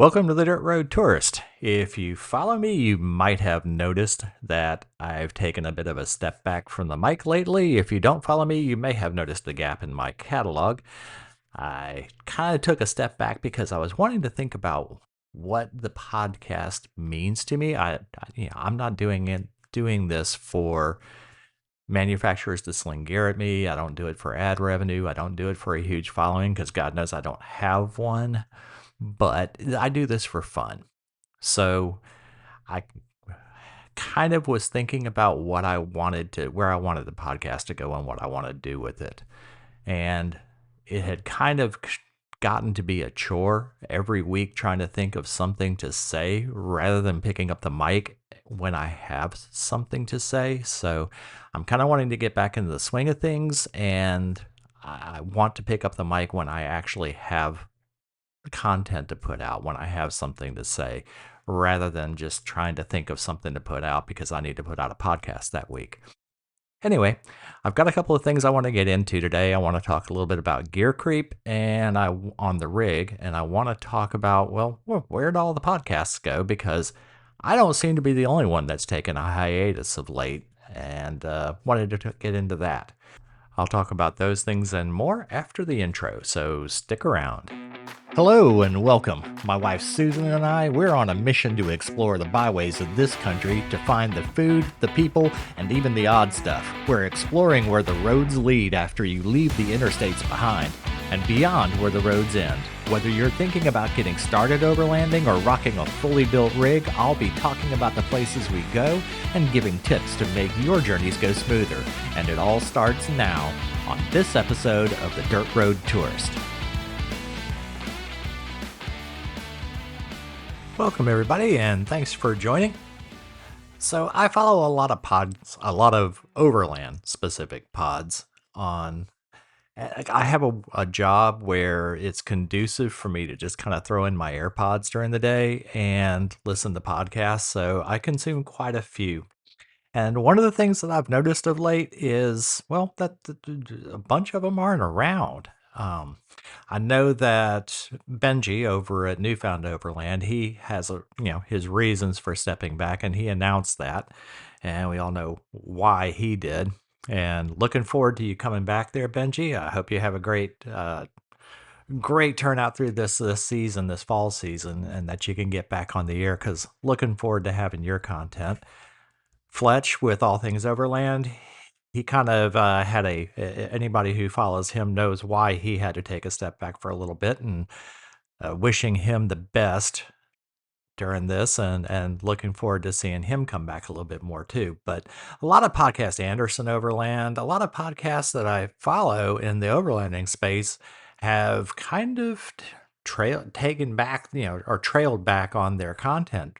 Welcome to the Dirt Road Tourist. If you follow me, you might have noticed that I've taken a bit of a step back from the mic lately. If you don't follow me, you may have noticed a gap in my catalog. I kind of took a step back because I was wanting to think about what the podcast means to me. I'm not doing this for manufacturers to sling gear at me. I don't do it for ad revenue. I don't do it for a huge following because God knows I don't have one. But I do this for fun. So I kind of was thinking about where I wanted the podcast to go and what I want to do with it. And it had kind of gotten to be a chore every week trying to think of something to say rather than picking up the mic when I have something to say. So I'm kind of wanting to get back into the swing of things, and I want to pick up the mic when I actually have content to put out, when I have something to say, rather than just trying to think of something to put out because I need to put out a podcast that week. Anyway, I've got a couple of things I want to get into today. I want to talk a little bit about gear creep on the rig, and I want to talk about, well, where'd all the podcasts go? Because I don't seem to be the only one that's taken a hiatus of late, and wanted to get into that. I'll talk about those things and more after the intro, so stick around. Hello and welcome. My wife Susan and I, we're on a mission to explore the byways of this country to find the food, the people, and even the odd stuff. We're exploring where the roads lead after you leave the interstates behind, and beyond where the roads end. Whether you're thinking about getting started overlanding or rocking a fully built rig, I'll be talking about the places we go and giving tips to make your journeys go smoother. And it all starts now on this episode of the Dirt Road Tourist. Welcome everybody, and thanks for joining. So I follow a lot of pods, a lot of overland specific pods on. I have a job where it's conducive for me to just kind of throw in my AirPods during the day and listen to podcasts. So I consume quite a few. And one of the things that I've noticed of late is, well, that a bunch of them aren't around. I know that Benji over at Newfound Overland, he has his reasons for stepping back, and he announced that, and we all know why he did. And looking forward to you coming back there, Benji. I hope you have a great turnout through this season, this fall season, and that you can get back on the air. Because looking forward to having your content. Fletch with All Things Overland, he kind of had anybody who follows him knows why he had to take a step back for a little bit, and wishing him the best during this, and looking forward to seeing him come back a little bit more too. But a lot of podcasts, Anderson Overland, a lot of podcasts that I follow in the overlanding space have kind of taken back, or trailed back on their content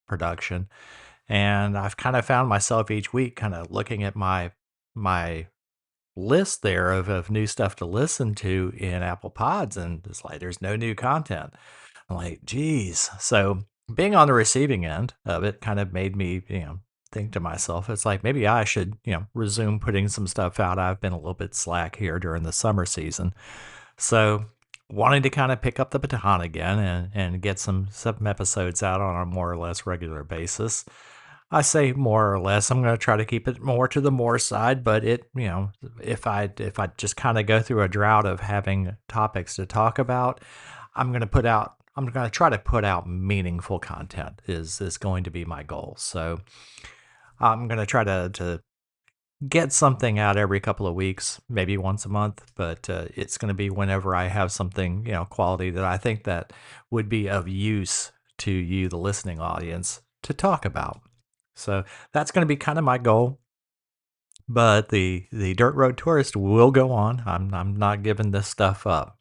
production. And I've kind of found myself each week kind of looking at my list there of new stuff to listen to in Apple Pods, and it's like there's no new content. I'm like, geez. So being on the receiving end of it kind of made me, think to myself, it's like maybe I should, resume putting some stuff out. I've been a little bit slack here during the summer season. So wanting to kind of pick up the baton again and get some episodes out on a more or less regular basis. I say more or less. I'm going to try to keep it more to the more side, but if I just kind of go through a drought of having topics to talk about, I'm going to try to put out meaningful content is going to be my goal. So I'm going to try to get something out every couple of weeks, maybe once a month, but it's going to be whenever I have something, quality that I think that would be of use to you, the listening audience, to talk about. So that's going to be kind of my goal. But the Dirt Road Tourist will go on. I'm not giving this stuff up.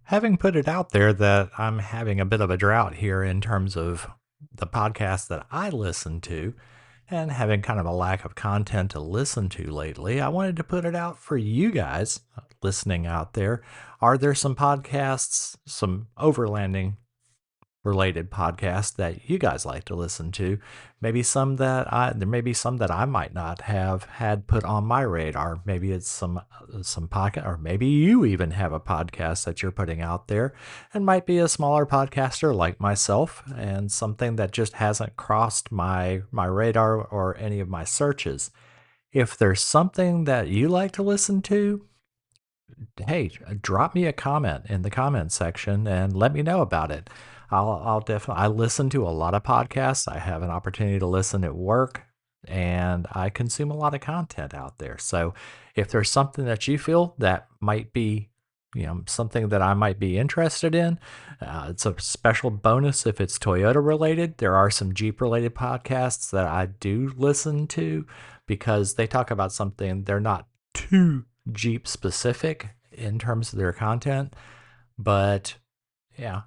Having put it out there that I'm having a bit of a drought here in terms of the podcasts that I listen to, and having kind of a lack of content to listen to lately, I wanted to put it out for you guys listening out there. Are there some podcasts, some overlanding related podcasts that you guys like to listen to. Maybe some that there may be some that I might not have had put on my radar. Maybe it's some podcast, or maybe you even have a podcast that you're putting out there, and might be a smaller podcaster like myself, and something that just hasn't crossed my radar or any of my searches. If there's something that you like to listen to, hey, drop me a comment in the comment section and let me know about it. I'll definitely, I listen to a lot of podcasts. I have an opportunity to listen at work, and I consume a lot of content out there. So if there's something that you feel that might be, something that I might be interested in, it's a special bonus if it's Toyota related. There are some Jeep related podcasts that I do listen to because they talk about something they're not too Jeep specific in terms of their content, but yeah,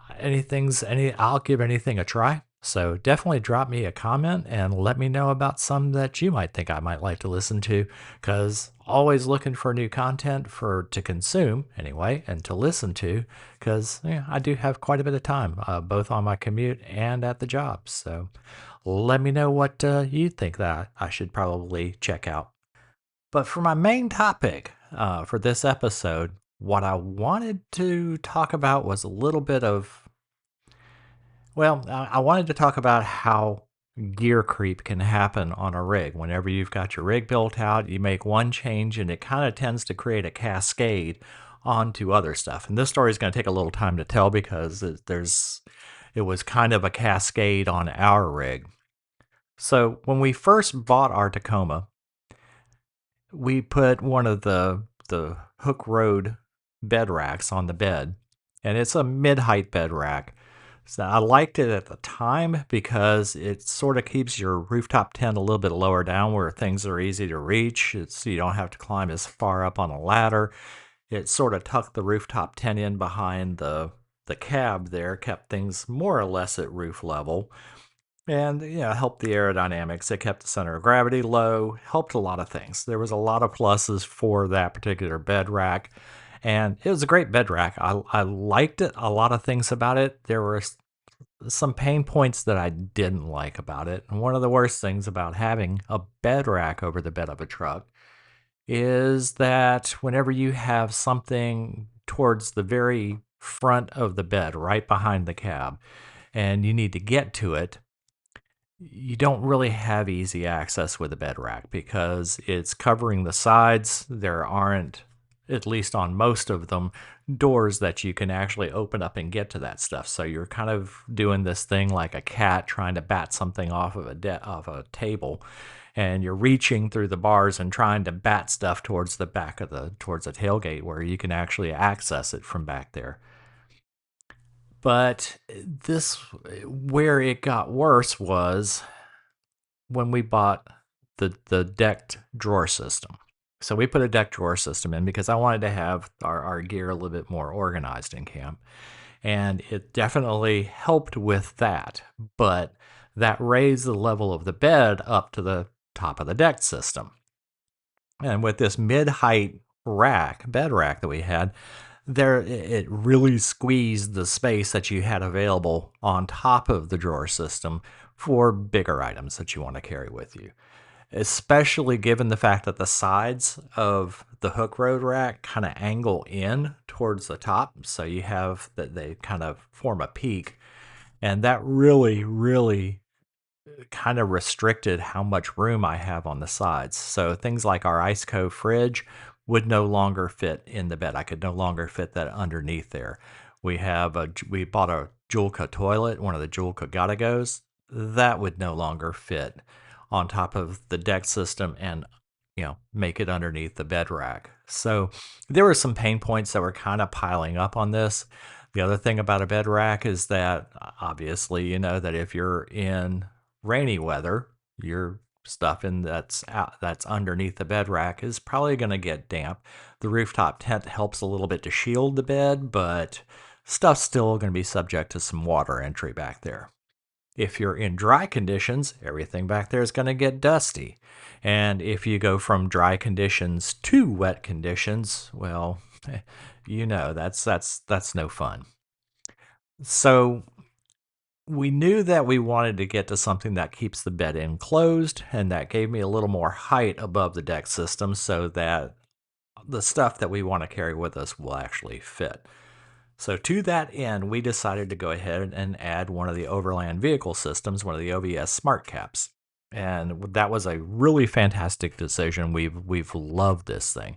I'll give anything a try. So definitely drop me a comment and let me know about some that you might think I might like to listen to, cuz always looking for new content for to consume anyway and to listen to, cuz I do have quite a bit of time both on my commute and at the job. So let me know what you think that I should probably check out. But for my main topic for this episode, what I wanted to talk about was a little bit of, well, I wanted to talk about how gear creep can happen on a rig. Whenever you've got your rig built out, you make one change and it kind of tends to create a cascade onto other stuff. And this story is going to take a little time to tell because it was kind of a cascade on our rig. So when we first bought our Tacoma, we put one of the hook road bed racks on the bed, and it's a mid-height bed rack. So I liked it at the time because it sort of keeps your rooftop tent a little bit lower down where things are easy to reach. You don't have to climb as far up on a ladder. It sort of tucked the rooftop tent in behind the cab there, kept things more or less at roof level. And helped the aerodynamics. It kept the center of gravity low, helped a lot of things. There was a lot of pluses for that particular bed rack, and it was a great bed rack. I liked it, a lot of things about it. There were some pain points that I didn't like about it. And one of the worst things about having a bed rack over the bed of a truck is that whenever you have something towards the very front of the bed, right behind the cab, and you need to get to it, you don't really have easy access with a bed rack because it's covering the sides. There aren't, at least on most of them, doors that you can actually open up and get to that stuff. So you're kind of doing this thing like a cat trying to bat something off of a table, and you're reaching through the bars and trying to bat stuff towards the back of towards the tailgate where you can actually access it from back there. But this, where it got worse was when we bought the decked drawer system. So we put a deck drawer system in because I wanted to have our gear a little bit more organized in camp. And it definitely helped with that. But that raised the level of the bed up to the top of the deck system. And with this mid-height bed rack that we had, it really squeezed the space that you had available on top of the drawer system for bigger items that you want to carry with you, especially given the fact that the sides of the hook road rack kind of angle in towards the top. So you have that they kind of form a peak, and that really kind of restricted how much room I have on the sides. So things like our Ice Cove fridge would no longer fit in the bed. I could no longer fit that underneath there. We bought a Julka toilet, one of the Julka Gotta Go's. That would no longer fit on top of the deck system and make it underneath the bed rack. So there were some pain points that were kind of piling up on this. The other thing about a bed rack is that obviously that if you're in rainy weather, your stuff that's underneath the bed rack is probably going to get damp. The rooftop tent helps a little bit to shield the bed, but stuff's still going to be subject to some water entry back there. If you're in dry conditions, everything back there is going to get dusty. And if you go from dry conditions to wet conditions, well, that's no fun. So we knew that we wanted to get to something that keeps the bed enclosed, and that gave me a little more height above the deck system so that the stuff that we want to carry with us will actually fit. So to that end, we decided to go ahead and add one of the overland vehicle systems, one of the OVS smart caps. And that was a really fantastic decision. We've loved this thing.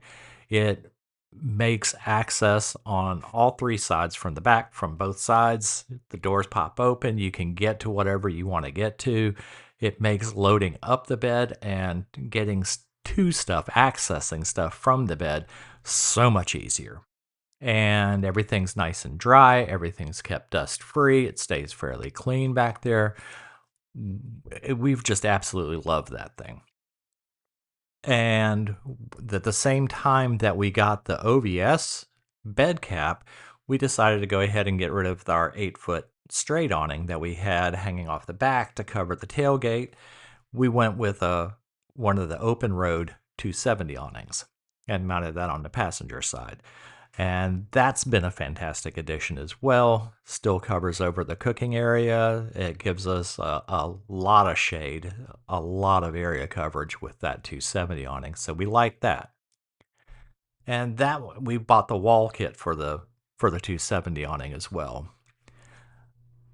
It makes access on all three sides from the back, from both sides. The doors pop open. You can get to whatever you want to get to. It makes loading up the bed and getting to stuff, accessing stuff from the bed, so much easier. And everything's nice and dry. Everything's kept dust free. It stays fairly clean back there. We've just absolutely loved that thing. And at the same time that we got the OVS bed cap, we decided to go ahead and get rid of our 8-foot straight awning that we had hanging off the back to cover the tailgate. We went with one of the open road 270 awnings and mounted that on the passenger side. And that's been a fantastic addition as well. Still covers over the cooking area. It gives us a lot of shade, a lot of area coverage with that 270 awning. So we like that. And that we bought the wall kit for the 270 awning as well.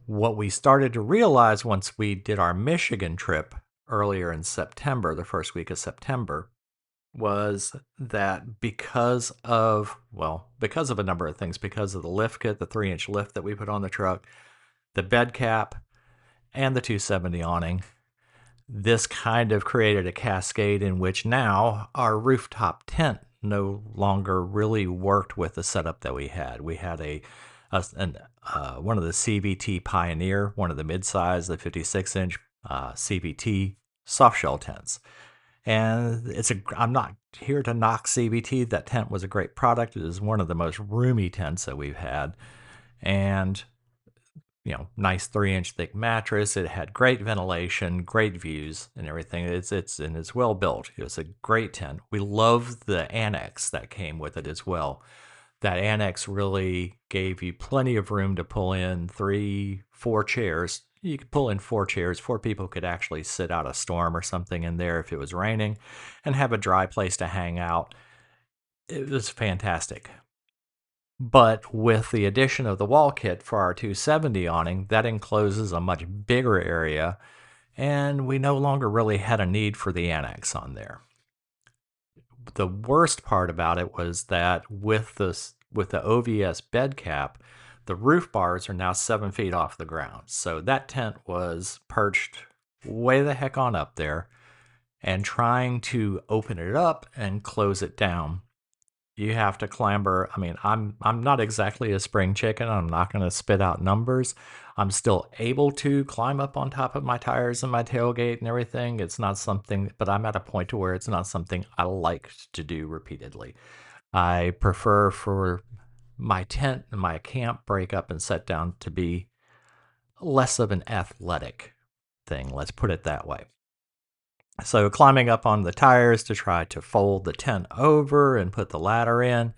What we started to realize once we did our Michigan trip earlier in September, the first week of September, was that because of a number of things, because of the lift kit, the 3-inch lift that we put on the truck, the bed cap, and the 270 awning, this kind of created a cascade in which now our rooftop tent no longer really worked with the setup that we had. We had one of the CVT Pioneer, one of the mid-size, the 56-inch CVT softshell tents. And I'm not here to knock CVT. That tent was a great product. It is one of the most roomy tents that we've had. And, nice 3-inch thick mattress. It had great ventilation, great views and everything. It's well built. It was a great tent. We love the annex that came with it as well. That annex really gave you plenty of room to pull in 3-4 chairs. You could pull in 4 chairs. 4 people could actually sit out a storm or something in there if it was raining and have a dry place to hang out. It was fantastic. But with the addition of the wall kit for our 270 awning, that encloses a much bigger area, and we no longer really had a need for the annex on there. The worst part about it was that with the OVS bed cap, the roof bars are now 7 feet off the ground. So that tent was perched way the heck on up there, and trying to open it up and close it down, you have to clamber. I mean, I'm not exactly a spring chicken. I'm not going to spit out numbers. I'm still able to climb up on top of my tires and my tailgate and everything. It's not something, but I'm at a point to where it's not something I like to do repeatedly. I prefer for my tent and my camp break up and set down to be less of an athletic thing. Let's put it that way. So climbing up on the tires to try to fold the tent over and put the ladder in.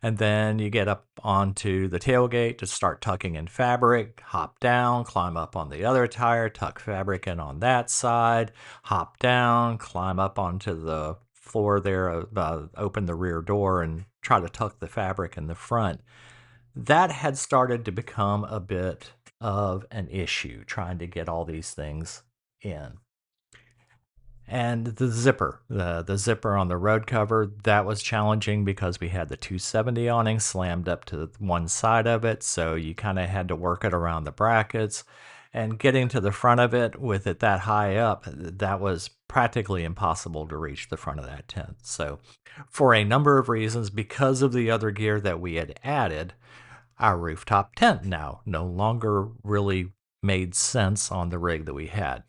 And then you get up onto the tailgate to start tucking in fabric, hop down, climb up on the other tire, tuck fabric in on that side, hop down, climb up onto the floor there, open the rear door and try to tuck the fabric in the front. That had started to become a bit of an issue, trying to get all these things in. And the zipper, the zipper on the road cover, that was challenging because we had the 270 awning slammed up to one side of it, so you kind of had to work it around the brackets. And getting to the front of it with it that high up, that was practically impossible to reach the front of that tent. So for a number of reasons, because of the other gear that we had added, our rooftop tent now no longer really made sense on the rig that we had.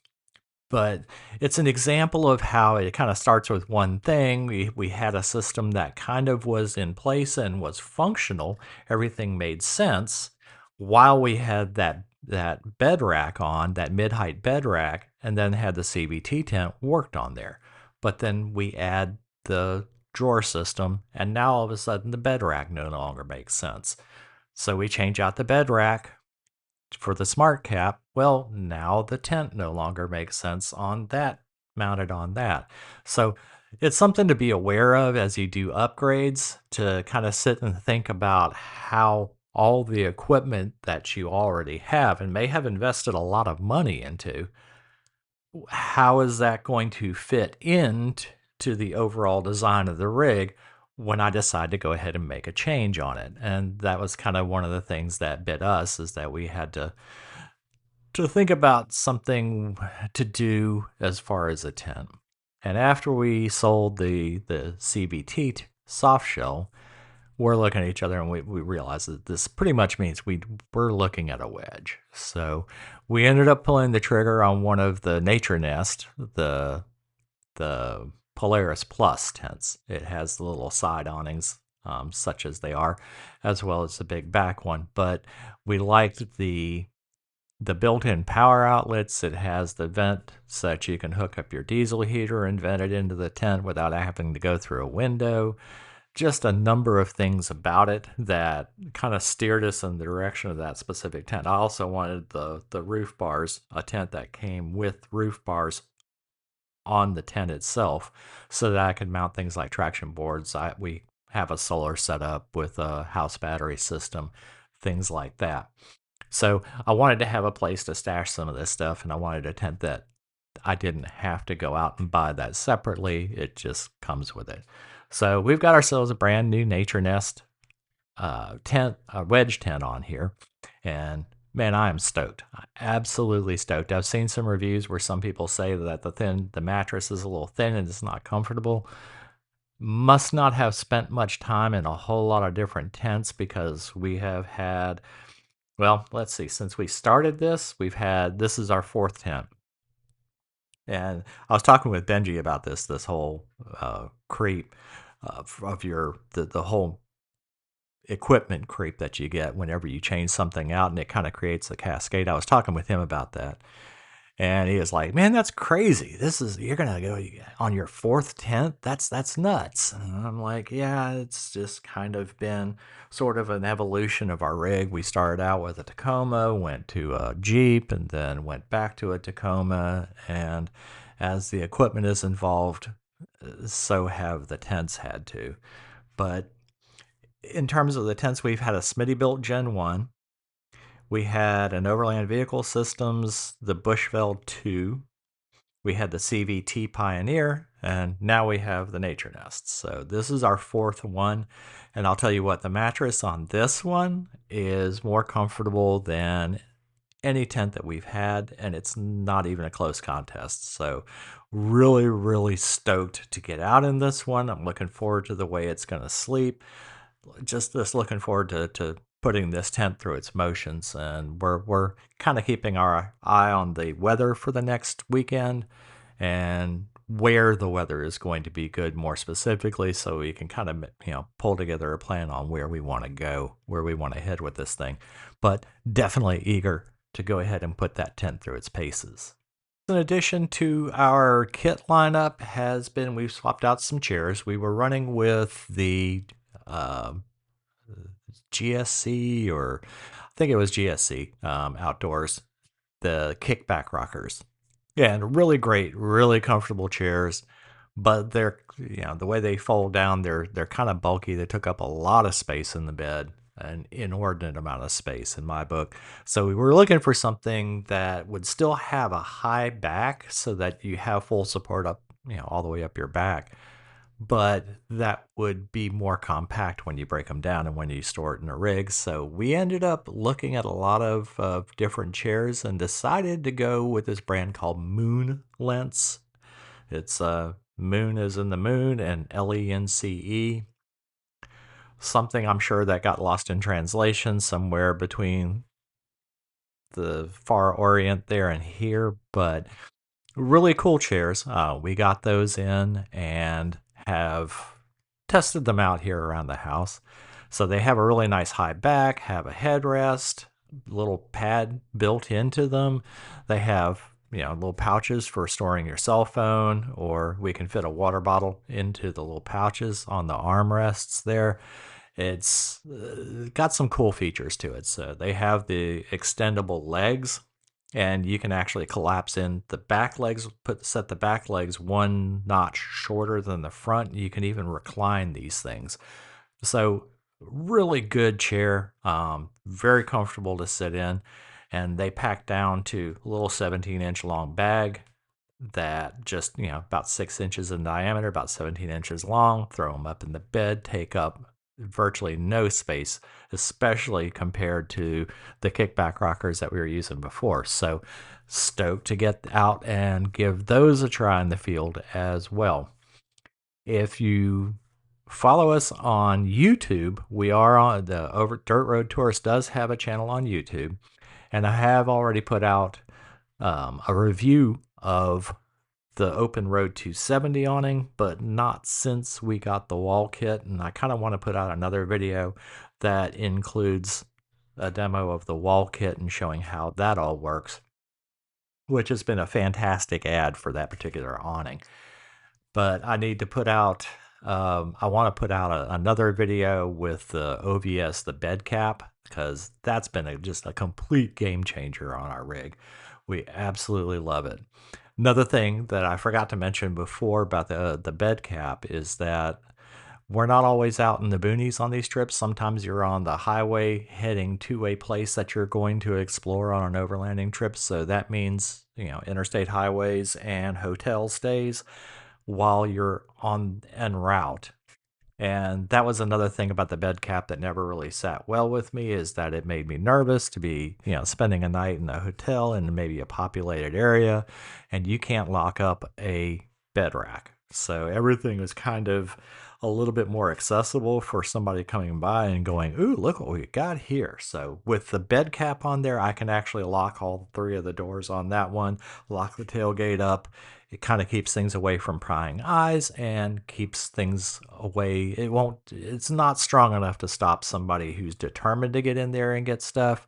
But it's an example of how it kind of starts with one thing. We had a system that kind of was in place and was functional. Everything made sense while we had that bed rack on, that mid-height bed rack, and then had the CVT tent worked on there. But then we add the drawer system, and now all of a sudden the bed rack no longer makes sense. So we change out the bed rack for the smart cap, Well, now the tent no longer makes sense on that, mounted on that. So it's something to be aware of as you do upgrades, to kind of sit and think about how all the equipment that you already have and may have invested a lot of money into, how is that going to fit into the overall design of the rig when I decide to go ahead and make a change on it? And that was kind of one of the things that bit us, is that we had to think about something to do as far as a tent. And after we sold the CBT soft shell, we're looking at each other and we realized that this pretty much means we're looking at a wedge. So we ended up pulling the trigger on one of the Nature Nest, the Polaris Plus tents. It has the little side awnings, such as they are, as well as the big back one. But we liked the built-in power outlets. It has the vent so that you can hook up your diesel heater and vent it into the tent without having to go through a window. Just a number of things about it that kind of steered us in the direction of that specific tent. I also wanted the roof bars, a tent that came with roof bars on the tent itself, so that I could mount things like traction boards. We have a solar setup with a house battery system, things like that. So I wanted to have a place to stash some of this stuff, and I wanted a tent that I didn't have to go out and buy that separately. It just comes with it. So we've got ourselves a brand new Nature Nest tent, a wedge tent on here. And man, I am stoked. Absolutely stoked. I've seen some reviews where some people say that the mattress is a little thin and it's not comfortable. Must not have spent much time in a whole lot of different tents, because we have had, well, let's see, since we started this, this is our fourth tent. And I was talking with Benji about this whole creep of the whole equipment creep that you get whenever you change something out, and it kind of creates a cascade. I was talking with him about that. And he was like, "Man, that's crazy. You're gonna go on your fourth tent? That's nuts." And I'm like, "Yeah, it's just kind of been sort of an evolution of our rig. We started out with a Tacoma, went to a Jeep, and then went back to a Tacoma. And as the equipment is involved, so have the tents had to. But in terms of the tents, we've had a Smitty-built Gen 1. We had an Overland Vehicle Systems, the Bushveld 2. We had the CVT Pioneer, and now we have the Nature Nest. So this is our fourth one. And I'll tell you what, the mattress on this one is more comfortable than any tent that we've had, and it's not even a close contest. So really, really stoked to get out in this one. I'm looking forward to the way it's going to sleep. Just looking forward to putting this tent through its motions, and we're kind of keeping our eye on the weather for the next weekend and where the weather is going to be good more specifically, so we can kind of pull together a plan on where we want to go, where we want to head with this thing. But definitely eager to go ahead and put that tent through its paces. In addition to our kit lineup we've swapped out some chairs. We were running with the GSC, or I think it was GSC outdoors, the kickback rockers. Yeah, and really great, really comfortable chairs, but they're the way they fold down, they're kind of bulky. They took up a lot of space in the bed, an inordinate amount of space in my book. So we were looking for something that would still have a high back so that you have full support up, all the way up your back, but that would be more compact when you break them down and when you store it in a rig. So we ended up looking at a lot of different chairs and decided to go with this brand called Moon Lence. It's Moon is in the moon and LENCE. Something I'm sure that got lost in translation somewhere between the far orient there and here, but really cool chairs. We got those in and have tested them out here around the house. So they have a really nice high back, have a headrest, little pad built into them. They have, little pouches for storing your cell phone, or we can fit a water bottle into the little pouches on the armrests there. It's got some cool features to it. So they have the extendable legs, and you can actually collapse in the back legs, set the back legs one notch shorter than the front. You can even recline these things. So really good chair, very comfortable to sit in, and they pack down to a little 17-inch long bag that just, about 6 inches in diameter, about 17 inches long. Throw them up in the bed, take up virtually no space, especially compared to the kickback rockers that we were using before. So stoked to get out and give those a try in the field as well. If you follow us on YouTube, we are on the Dirt Road Tourist does have a channel on YouTube, and I have already put out a review of the Open Road 270 awning, but not since we got the wall kit. And I kind of want to put out another video that includes a demo of the wall kit and showing how that all works, which has been a fantastic ad for that particular awning. But I need to put out, I want to put out another video with the OVS, the bed cap, because that's been just a complete game changer on our rig. We absolutely love it. Another thing that I forgot to mention before about the bed cap is that we're not always out in the boonies on these trips. Sometimes you're on the highway heading to a place that you're going to explore on an overlanding trip. So that means, interstate highways and hotel stays while you're on en route. And that was another thing about the bed cap that never really sat well with me, is that it made me nervous to be, spending a night in a hotel in maybe a populated area, and you can't lock up a bed rack. So everything was kind of a little bit more accessible for somebody coming by and going, ooh, look what we got here. So with the bed cap on there, I can actually lock all 3 of the doors on that one, lock the tailgate up. It kind of keeps things away from prying eyes and keeps things away. It's not strong enough to stop somebody who's determined to get in there and get stuff.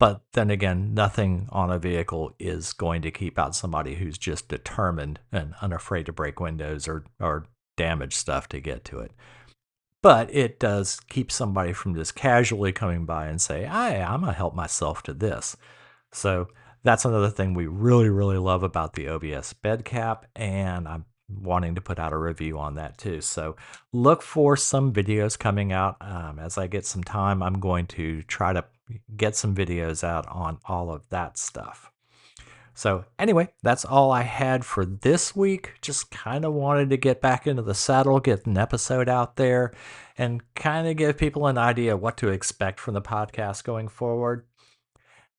But then again, nothing on a vehicle is going to keep out somebody who's just determined and unafraid to break windows or damage stuff to get to it. But it does keep somebody from just casually coming by and say, hey, I'm going to help myself to this. So that's another thing we really, really love about the OBS bed cap, and I'm wanting to put out a review on that too. So look for some videos coming out. As I get some time, I'm going to try to get some videos out on all of that stuff. So anyway, that's all I had for this week. Just kind of wanted to get back into the saddle, get an episode out there, and kind of give people an idea of what to expect from the podcast going forward.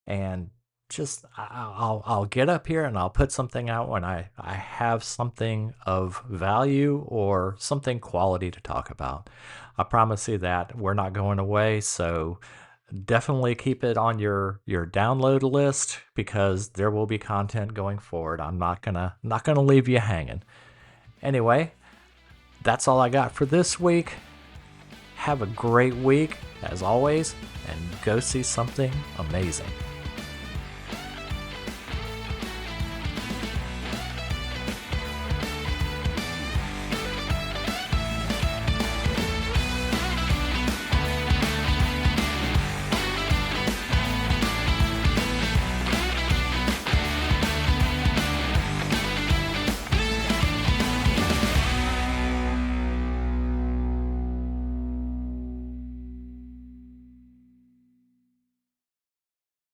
And just I'll get up here and I'll put something out when I have something of value or something quality to talk about. I promise you that we're not going away, so definitely keep it on your download list, because there will be content going forward. I'm not gonna leave you hanging. Anyway, that's all I got for this week. Have a great week as always, and go see something amazing.